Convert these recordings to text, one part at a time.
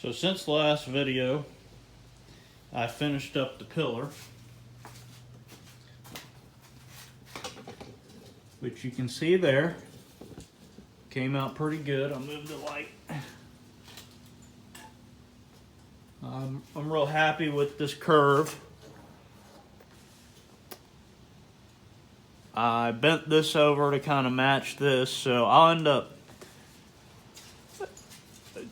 So since the last video, I finished up the pillar, which you can see there. Came out pretty good. I'll move the light. I'm real happy with this curve. I bent this over to kind of match this, so I'll end up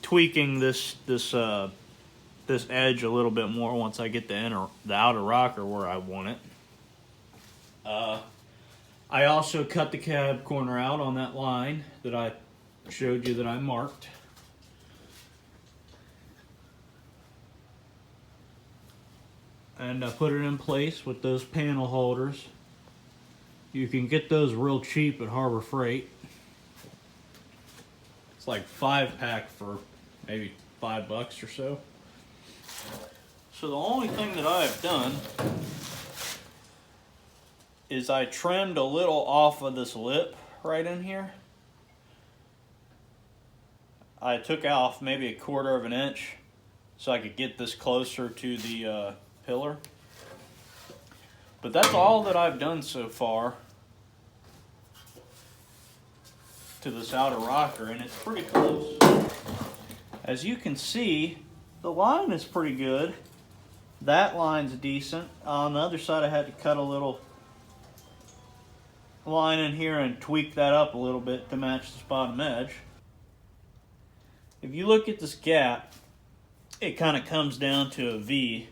tweaking this edge a little bit more once I get the outer rocker where I want it. I also cut the cab corner out on that line that I showed you that I marked. And I put it in place with those panel holders. You can get those real cheap at Harbor Freight. It's like 5-pack for maybe $5 or so. So the only thing that I've done is I trimmed a little off of this lip right in here. I took off maybe 1/4 of an inch so I could get this closer to the pillar. But that's all that I've done so far to this outer rocker, and it's pretty close. As you can see, the line is pretty good. That line's decent. On the other side, I had to cut a little line in here and tweak that up a little bit to match this bottom edge. If you look at this gap, it kind of comes down to a V.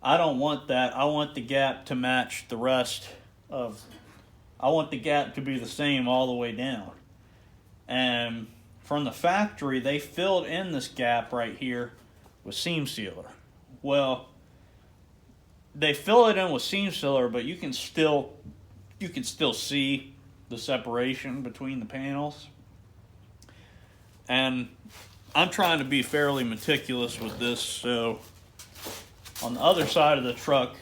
I don't want that. I want the gap to match the rest of, I want the gap to be the same all the way down. And from the factory, they filled in this gap right here with seam sealer. Well, they fill it in with seam sealer, but you can still see the separation between the panels. And I'm trying to be fairly meticulous with this, so on the other side of the truck,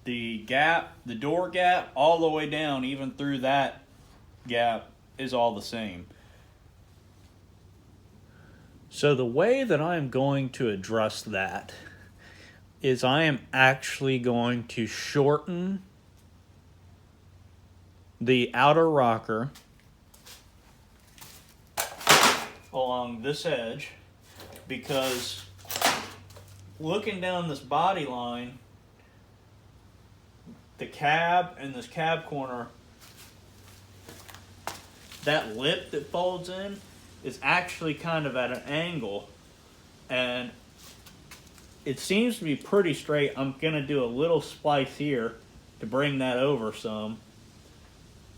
the gap, the door gap, all the way down, even through that gap, is all the same. So the way that I'm going to address that is I am actually going to shorten the outer rocker along this edge, because looking down this body line, the cab and this cab corner, that lip that folds in is actually kind of at an angle, and it seems to be pretty straight. I'm going to do a little splice here to bring that over some,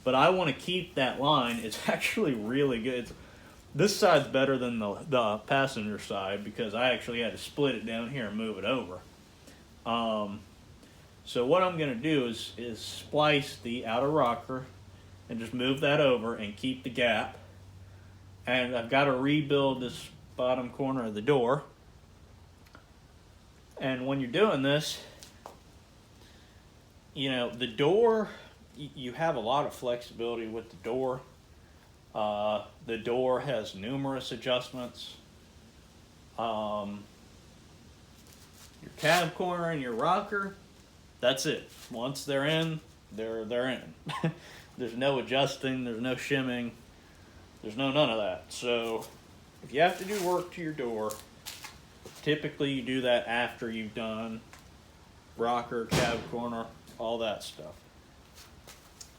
but I want to keep that line. It's actually really good. This side's better than the passenger side because I actually had to split it down here and move it over. So what I'm going to do is splice the outer rocker and just move that over and keep the gap. And I've got to rebuild this bottom corner of the door. And when you're doing this, you know, the door, you have a lot of flexibility with the door. The door has numerous adjustments. Your cab corner and your rocker, that's it. Once they're in, they're in. There's no adjusting, there's no shimming, there's none of that. So if you have to do work to your door, typically you do that after you've done rocker, cab corner, all that stuff.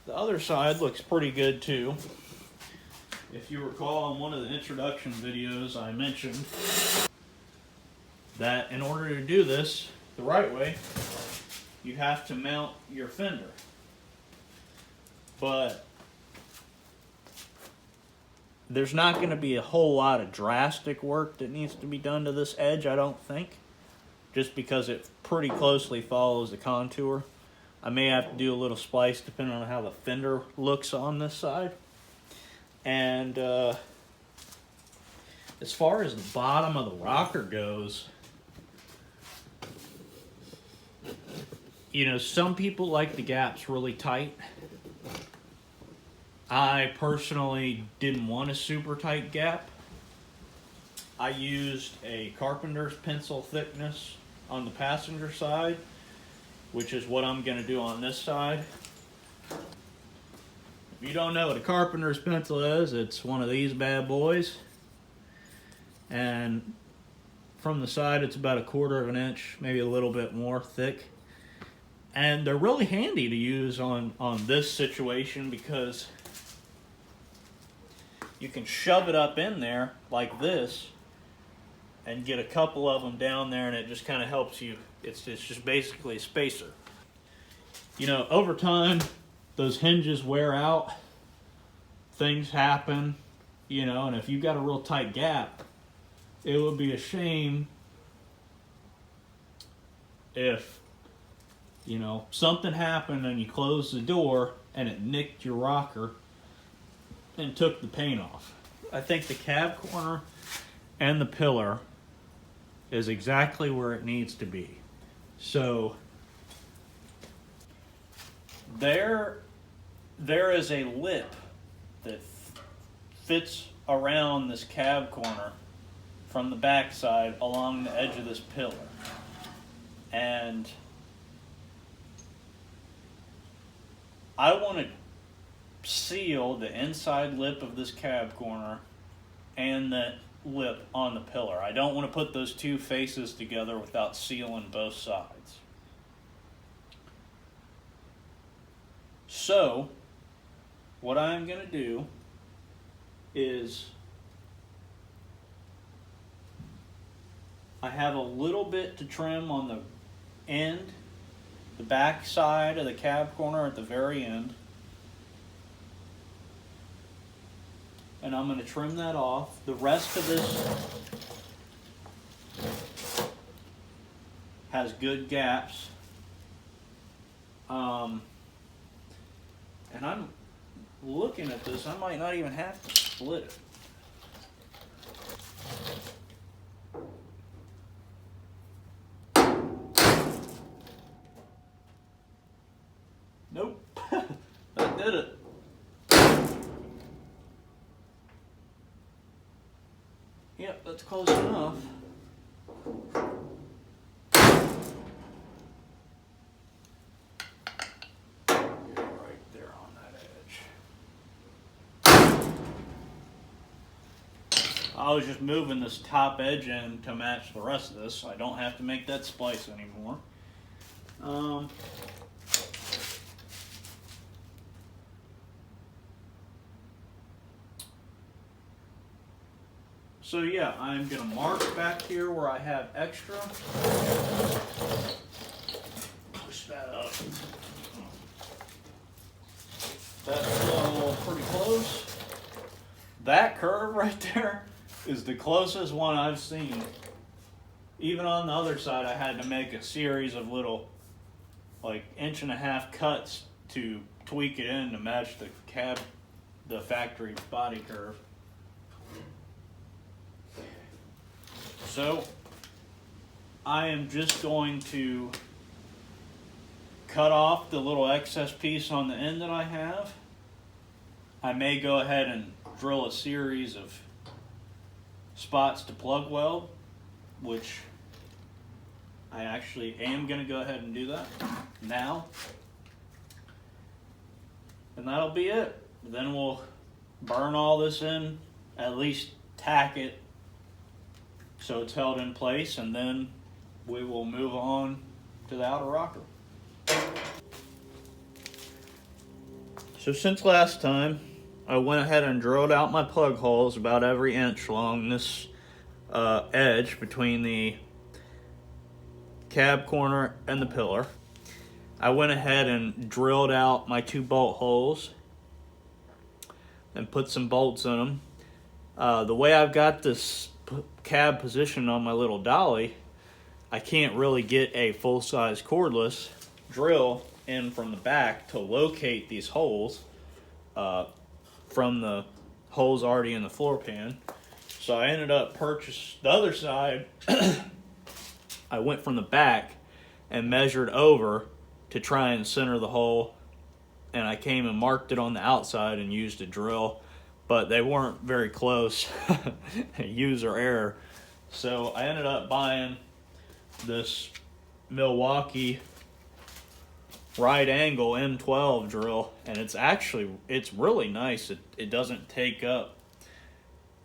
The other side looks pretty good too. If you recall, in one of the introduction videos, I mentioned that in order to do this the right way, you have to mount your fender. But there's not going to be a whole lot of drastic work that needs to be done to this edge, I don't think, just because it pretty closely follows the contour. I may have to do a little splice depending on how the fender looks on this side. And as far as the bottom of the rocker goes, you know, some people like the gaps really tight. I personally didn't want a super tight gap. I used a carpenter's pencil thickness on the passenger side, which is what I'm going to do on this side. If you don't know what a carpenter's pencil is, it's one of these bad boys. And from the side, it's about 1/4 of an inch, maybe a little bit more thick. And they're really handy to use on this situation because you can shove it up in there like this and get a couple of them down there, and it just kind of helps you. It's just basically a spacer. You know, over time, those hinges wear out, things happen, you know, and if you've got a real tight gap, it would be a shame if, you know, something happened and you closed the door and it nicked your rocker and took the paint off. I think the cab corner and the pillar is exactly where it needs to be. So there is a lip that fits around this cab corner from the back side along the edge of this pillar. And I want to seal the inside lip of this cab corner and that lip on the pillar. I don't want to put those two faces together without sealing both sides. So, what I'm going to do is I have a little bit to trim on the end, the back side of the cab corner at the very end. And I'm going to trim that off. The rest of this has good gaps. And I'm looking at this, I might not even have to split it. Nope, that did it. Yep, that's close enough. Right there on that edge. I was just moving this top edge in to match the rest of this, so I don't have to make that splice anymore. So yeah, I'm going to mark back here where I have extra. Push that up. That's pretty close. That curve right there is the closest one I've seen. Even on the other side, I had to make a series of little, like 1.5 inch cuts to tweak it in to match the factory body curve. So I am just going to cut off the little excess piece on the end that I have. I may go ahead and drill a series of spots to plug weld, which I actually am going to go ahead and do that now. And that'll be it. Then we'll burn all this in, at least tack it so it's held in place, and then we will move on to the outer rocker. So since last time, I went ahead and drilled out my plug holes about every inch along this edge between the cab corner and the pillar. I went ahead and drilled out my 2 bolt holes and put some bolts in them. The way I've got this cab position on my little dolly, I can't really get a full-size cordless drill in from the back to locate these holes from the holes already in the floor pan. So I ended up purchasing the other side. I went from the back and measured over to try and center the hole, and I came and marked it on the outside and used a drill but they weren't very close. User error. So I ended up buying this Milwaukee right angle M12 drill, and it's really nice. It doesn't take up,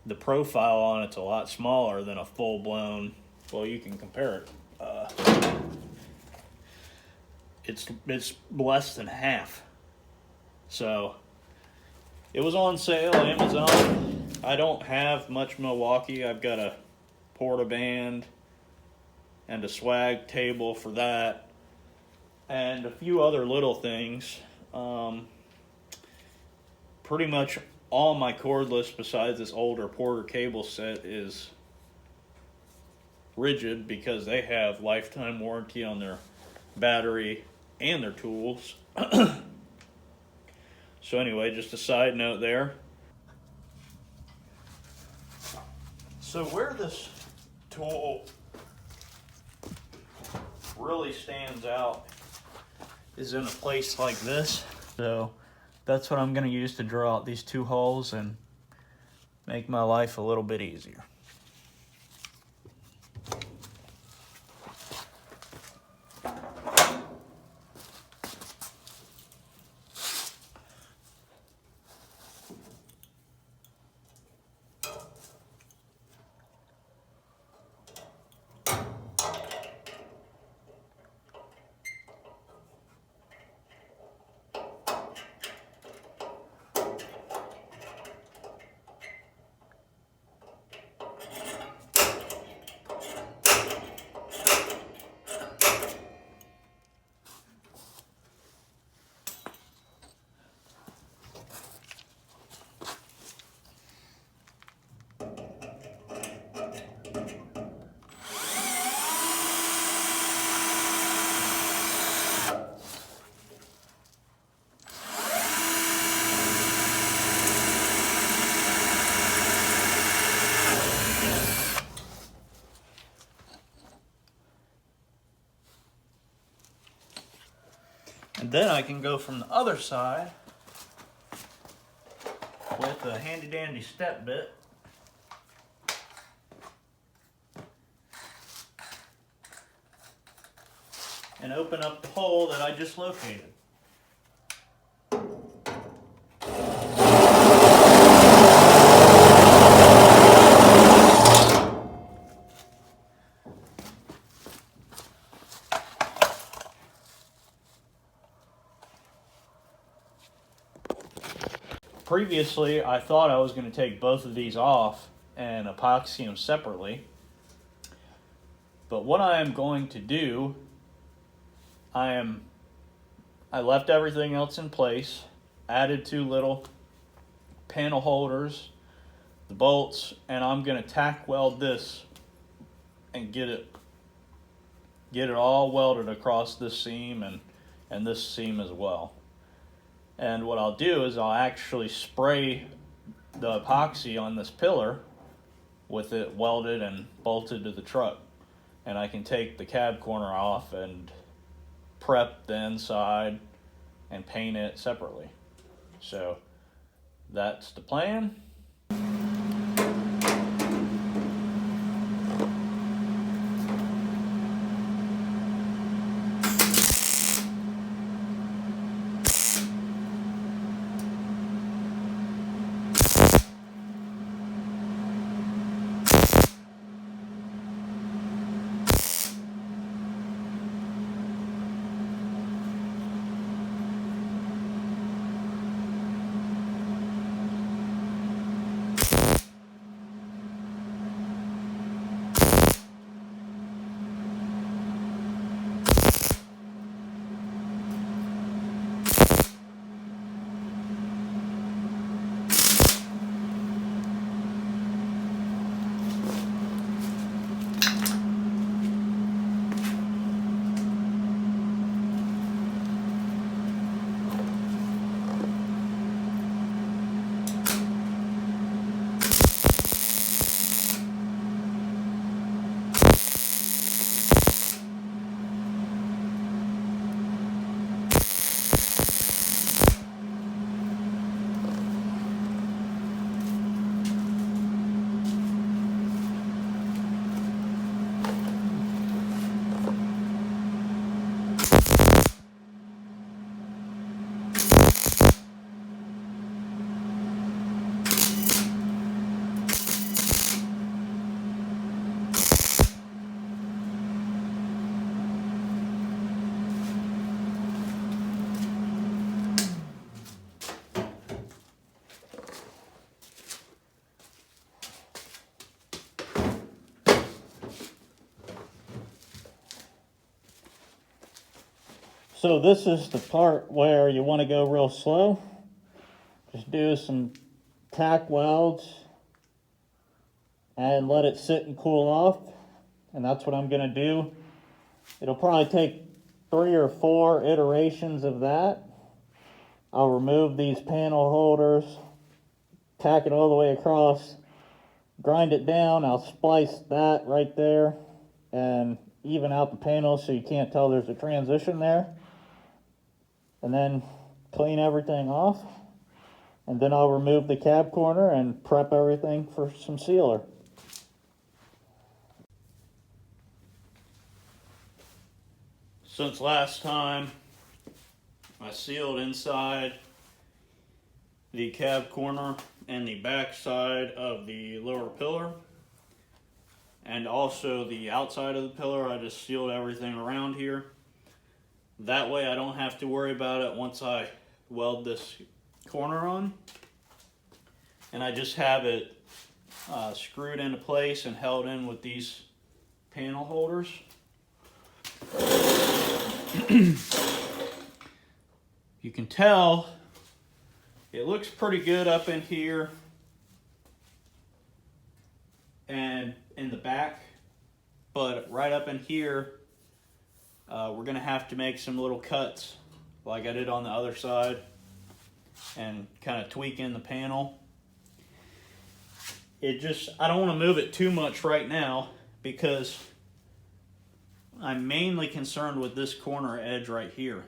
the profile on it's a lot smaller than a full-blown, well, you can compare it. It's less than half. So it was on sale, Amazon. I don't have much Milwaukee. I've got a porta-band and a swag table for that, and a few other little things. Pretty much all my cordless besides this older Porter cable set is rigid because they have lifetime warranty on their battery and their tools. So anyway, just a side note there. So where this tool really stands out is in a place like this. So that's what I'm going to use to draw out these two holes and make my life a little bit easier. And then I can go from the other side with a handy dandy step bit. And open up the hole that I just located. Previously, I thought I was going to take both of these off and epoxy them separately. But what I am going to do, I left everything else in place, added two little panel holders, the bolts, and I'm going to tack weld this and get it all welded across this seam and this seam as well. And what I'll do is I'll actually spray the epoxy on this pillar with it welded and bolted to the truck. And I can take the cab corner off and prep the inside and paint it separately. So that's the plan. So this is the part where you want to go real slow. Just do some tack welds and let it sit and cool off. And that's what I'm going to do. It'll probably take 3 or 4 iterations of that. I'll remove these panel holders, tack it all the way across, grind it down. I'll splice that right there and even out the panels so you can't tell there's a transition there. And then clean everything off. And then I'll remove the cab corner and prep everything for some sealer. Since last time, I sealed inside the cab corner and the back side of the lower pillar, and also the outside of the pillar. I just sealed everything around here. That way I don't have to worry about it once I weld this corner on. And I just have it screwed into place and held in with these panel holders. You can tell it looks pretty good up in here and in the back, but right up in here we're gonna have to make some little cuts like I did on the other side and kind of tweak in the panel. I don't want to move it too much right now because I'm mainly concerned with this corner edge right here.